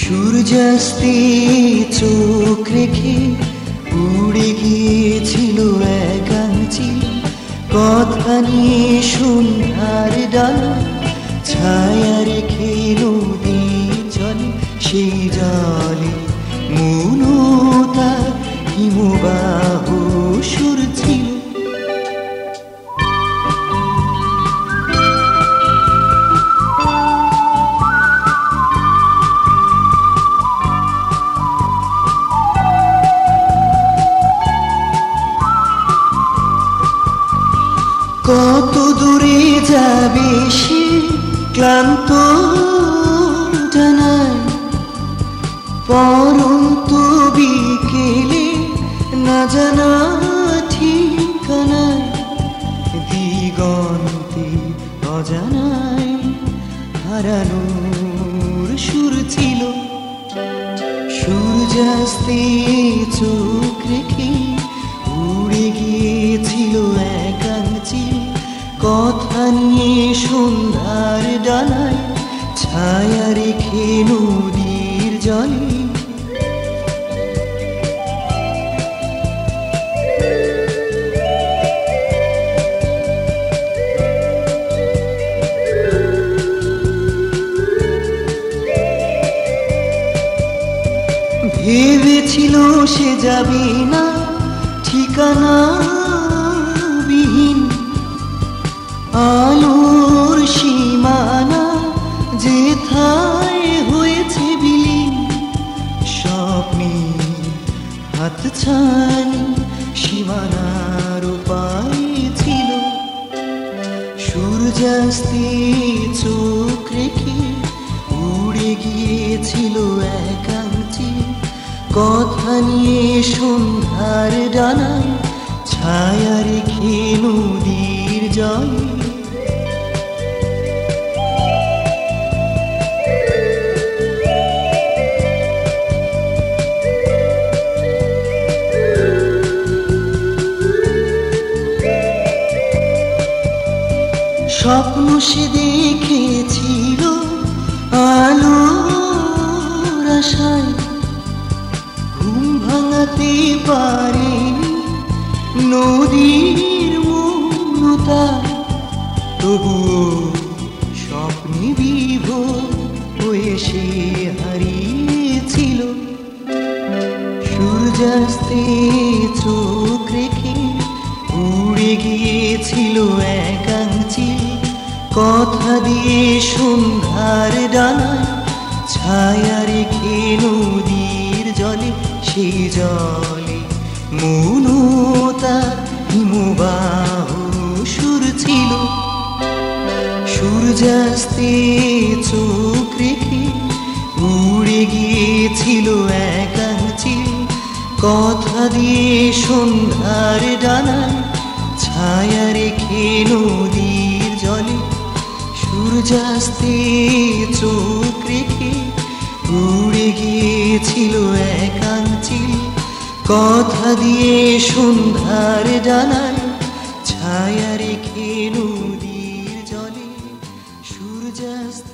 সূর্যাস্তে চোখ রেখে উড়ে গিয়েছিল একাঞ্চি, কথা নিয়ে সন্ধ্যার ডানা, ছায়া রেখে নদীর জলে, সেই জলে মৌনতা হিমবাহ সুর ছিল। কত দূরে যাবে সে ক্লান্ত জানায়, পরন্ত বিকেলে না জানা ঠিকানায়, দিগন্তে অজানায় হারানোর সুর ছিল। সূর্যাস্তে চোখ রেখে উড়ে গিয়েছিল একাঞ্চি, কথা নিয়ে সন্ধ্যার ডানায়, ছায়া রেখে নদীর জলে। ভেবেছিল সে যাবে না ঠিকানা বিহীন, আলোর সীমানা যেথায় হয়েছে বিলীন, স্বপ্নের হাতছানি সীমানার উপায় ছিল। সূর্যাস্তে চোখ রেখে উড়ে গিয়েছিল একাঞ্চি, কথা নিয়ে সন্ধ্যার ডানায়, ছায়া রেখে নদীর জলে। স্বপ্ন সে দেখেছিল আলোর আশায়, ঘুম ভাঙাতে পারেনি নদীর মৌনতা, তবুও স্বপ্নে বিভোর হয়ে সে হারিয়েছিল। সূর্যাস্তে চোখ রেখে উড়ে গিয়েছিল একাঞ্চি, কথা দিয়ে সন্ধ্যার ডানায়, ছায়া রেখে নদীর জলে, সেই জলে মৌনতা হিমবাহ সুর ছিল। সূর্যাস্তে চোখ রেখে উড়ে গিয়েছিল একাঞ্চি, কথা দিয়ে সন্ধ্যার ডানায়, ছায়া রেখে নদীর জলে। সূর্যাস্তে চোখ রেখে উড়ে গিয়েছিল একাঞ্চি, কথা দিয়ে সন্ধ্যার ডানায়, ছায়া রেখে নদীর জলে। সূর্যাস্তে